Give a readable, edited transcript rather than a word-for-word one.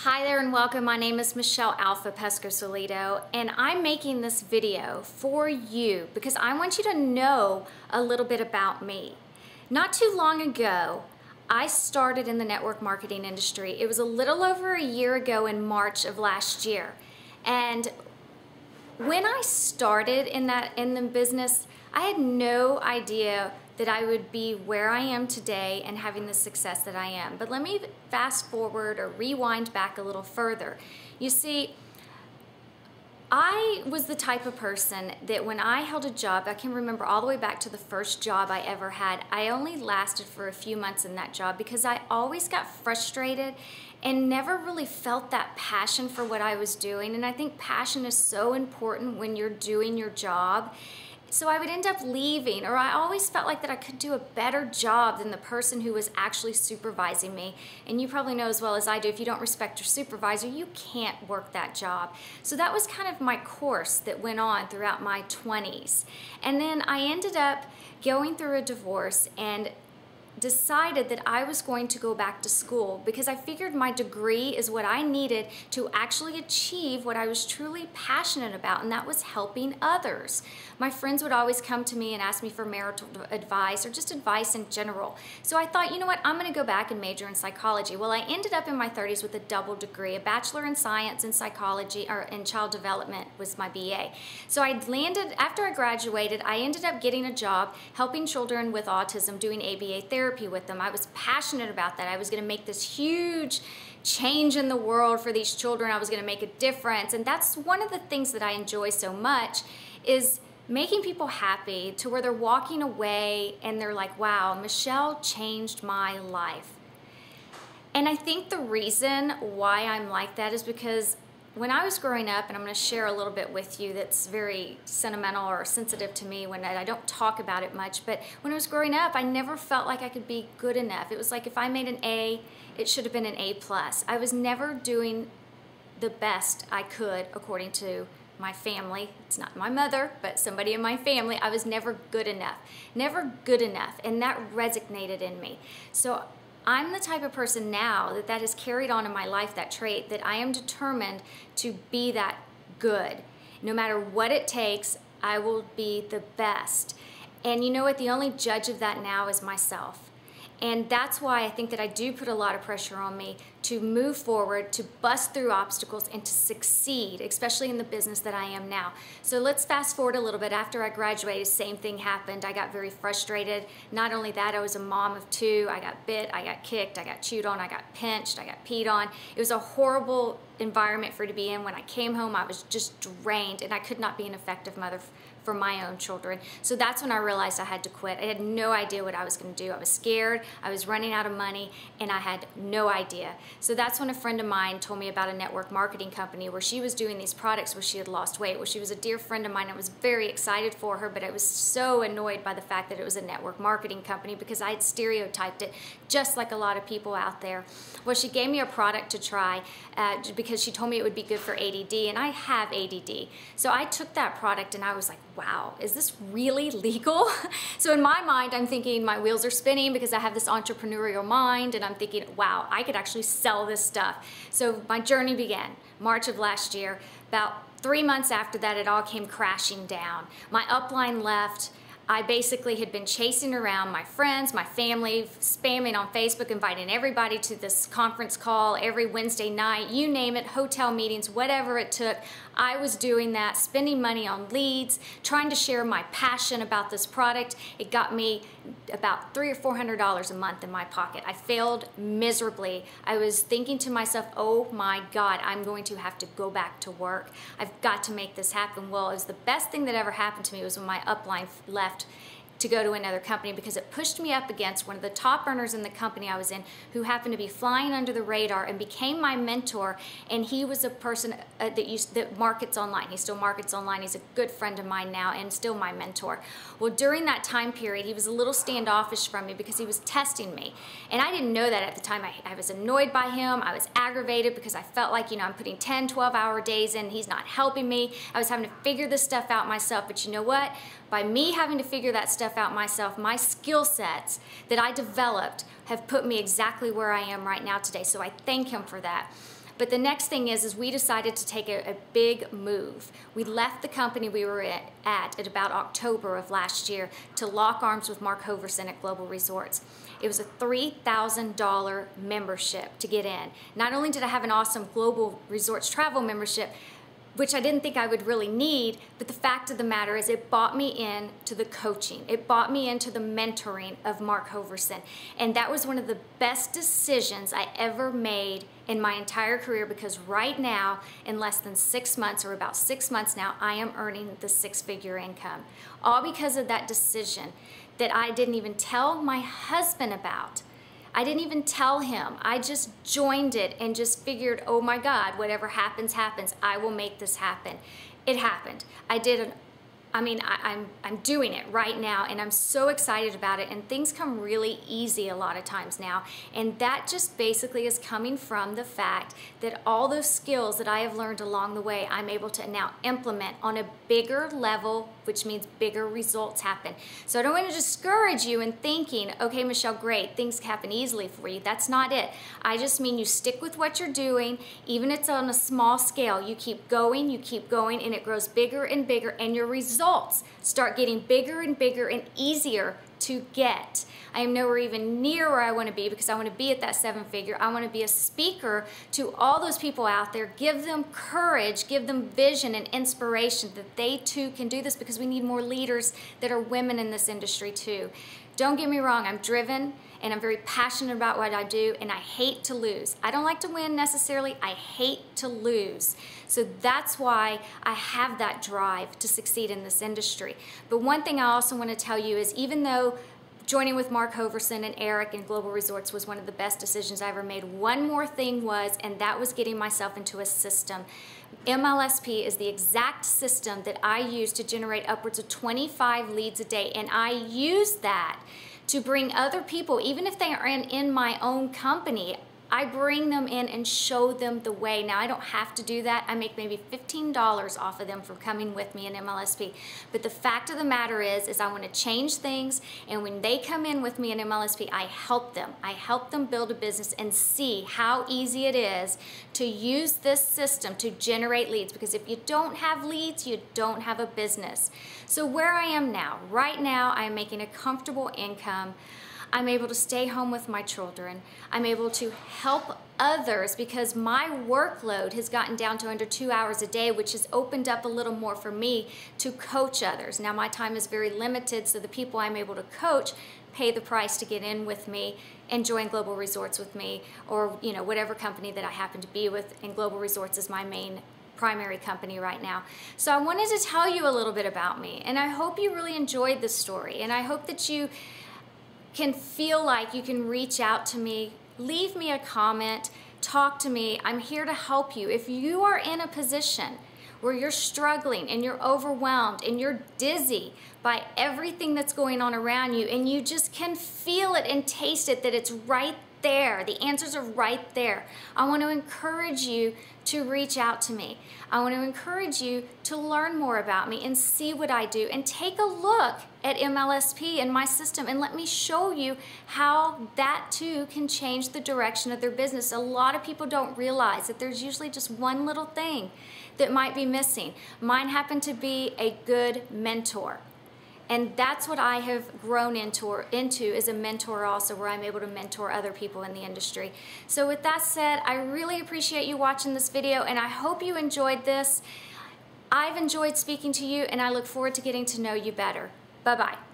Hi there and welcome. My name is Michelle Alpha Pescosolido, and I'm making this video for you because I want you to know a little bit about me. Not too long ago, I started in the network marketing industry. It was a little over a year ago in March of last year. And when I started in the business, I had no idea that I would be where I am today and having the success that I am. But let me fast forward or rewind back a little further. You see, I was the type of person that when I held a job, I can remember all the way back to the first job I ever had, I only lasted for a few months in that job because I always got frustrated and never really felt that passion for what I was doing. And I think passion is so important when you're doing your job. So I would end up leaving, or I always felt like that I could do a better job than the person who was actually supervising me. And you probably know as well as I do, if you don't respect your supervisor, you can't work that job. So that was kind of my course that went on throughout my 20s. And then I ended up going through a divorce and decided that I was going to go back to school because I figured my degree is what I needed to actually achieve what I was truly passionate about, and that was helping others. My friends would always come to me and ask me for marital advice or just advice in general. So I thought, you know what, I'm going to go back and major in psychology. Well, I ended up in my 30s with a double degree, a bachelor in science and psychology, or in child development was my BA. So I landed, after I graduated, I ended up getting a job helping children with autism, doing ABA therapy with them. I was passionate about that. I was going to make this huge change in the world for these children. I was going to make a difference. And that's one of the things that I enjoy so much, is making people happy to where they're walking away and they're like, wow, Michelle changed my life. And I think the reason why I'm like that is because when I was growing up, and I'm going to share a little bit with you that's very sentimental or sensitive to me when I don't talk about it much, but when I was growing up, I never felt like I could be good enough. It was like if I made an A, it should have been an A+. I was never doing the best I could according to my family. It's not my mother, but somebody in my family. I was never good enough. Never good enough, and that resonated in me. So I'm the type of person now that has carried on in my life, that trait, that I am determined to be that good. No matter what it takes, I will be the best. And you know what? The only judge of that now is myself. And that's why I think that I do put a lot of pressure on me to move forward, to bust through obstacles, and to succeed, especially in the business that I am now. So let's fast forward a little bit. After I graduated, same thing happened. I got very frustrated. Not only that, I was a mom of 2. I got bit, I got kicked, I got chewed on, I got pinched, I got peed on. It was a horrible environment for me to be in. When I came home, I was just drained, and I could not be an effective mother for my own children. So that's when I realized I had to quit. I had no idea what I was going to do. I was scared, I was running out of money, and I had no idea. So that's when a friend of mine told me about a network marketing company where she was doing these products where she had lost weight. Well, she was a dear friend of mine. I was very excited for her, but I was so annoyed by the fact that it was a network marketing company because I had stereotyped it just like a lot of people out there. Well, she gave me a product to try because she told me it would be good for ADD, and I have ADD. So I took that product and I was like, wow, is this really legal? So in my mind, I'm thinking my wheels are spinning because I have this entrepreneurial mind, and I'm thinking, wow, I could actually sell this stuff. So my journey began March of last year. About 3 months after that, it all came crashing down. My upline left. I basically had been chasing around my friends, my family, spamming on Facebook, inviting everybody to this conference call every Wednesday night, you name it, hotel meetings, whatever it took. I was doing that, spending money on leads, trying to share my passion about this product. It got me about $300 or $400 a month in my pocket. I failed miserably. I was thinking to myself, oh my God, I'm going to have to go back to work. I've got to make this happen. Well, it was the best thing that ever happened to me was when my upline left to go to another company, because it pushed me up against one of the top earners in the company I was in, who happened to be flying under the radar and became my mentor. And he was a person that markets online. He still markets online. He's a good friend of mine now and still my mentor. Well, during that time period, he was a little standoffish from me because he was testing me. And I didn't know that at the time. I was annoyed by him. I was aggravated because I felt like, you know, I'm putting 10, 12-hour days in. He's not helping me. I was having to figure this stuff out myself. But you know what? By me having to figure that stuff out myself, my skill sets that I developed have put me exactly where I am right now today. So I thank him for that. But the next thing is we decided to take a big move. We left the company we were at about October of last year to lock arms with Mark Hoverson at Global Resorts. It was a $3,000 membership to get in. Not only did I have an awesome Global Resorts travel membership, which I didn't think I would really need, but the fact of the matter is it bought me in to the coaching. It bought me into the mentoring of Mark Hoverson. And that was one of the best decisions I ever made in my entire career, because right now, in less than 6 months, or about 6 months now, I am earning the 6-figure income. All because of that decision that I didn't even tell my husband about. I didn't even tell him. I just joined it and just figured, oh my God, whatever happens, happens. I will make this happen. It happened. I'm doing it right now, and I'm so excited about it, and things come really easy a lot of times now. And that just basically is coming from the fact that all those skills that I have learned along the way, I'm able to now implement on a bigger level, which means bigger results happen. So I don't want to discourage you in thinking, okay, Michelle, great, things happen easily for you. That's not it. I just mean you stick with what you're doing, even if it's on a small scale. You keep going, and it grows bigger and bigger, and your results start getting bigger and bigger and easier to get. I am nowhere even near where I want to be, because I want to be at that 7-figure. I want to be a speaker to all those people out there, give them courage, give them vision and inspiration that they too can do this, because we need more leaders that are women in this industry too. Don't get me wrong, I'm driven and I'm very passionate about what I do, and I hate to lose. I don't like to win necessarily, I hate to lose. So that's why I have that drive to succeed in this industry. But one thing I also want to tell you is, even though joining with Mark Hoverson and Eric and Global Resorts was one of the best decisions I ever made, one more thing was, and that was getting myself into a system. MLSP is the exact system that I use to generate upwards of 25 leads a day, and I use that to bring other people, even if they are in my own company, I bring them in and show them the way. Now, I don't have to do that. I make maybe $15 off of them for coming with me in MLSP. But the fact of the matter is I want to change things, and when they come in with me in MLSP, I help them. I help them build a business and see how easy it is to use this system to generate leads, because if you don't have leads, you don't have a business. So where I am now, right now, I am making a comfortable income. I'm able to stay home with my children. I'm able to help others, because my workload has gotten down to under 2 hours a day, which has opened up a little more for me to coach others. Now, my time is very limited, so the people I'm able to coach pay the price to get in with me and join Global Resorts with me, or whatever company that I happen to be with, and Global Resorts is my main primary company right now. So I wanted to tell you a little bit about me, and I hope you really enjoyed this story, and I hope that you can feel like you can reach out to me, leave me a comment, talk to me. I'm here to help you. If you are in a position where you're struggling and you're overwhelmed and you're dizzy by everything that's going on around you, and you just can feel it and taste it, that it's right there, the answers are right there, I want to encourage you to reach out to me. I want to encourage you to learn more about me and see what I do, and take a look at MLSP and my system, and let me show you how that too can change the direction of their business. A lot of people don't realize that there's usually just one little thing that might be missing. Mine happened to be a good mentor. And that's what I have grown into as a mentor also, where I'm able to mentor other people in the industry. So with that said, I really appreciate you watching this video, and I hope you enjoyed this. I've enjoyed speaking to you, and I look forward to getting to know you better. Bye-bye.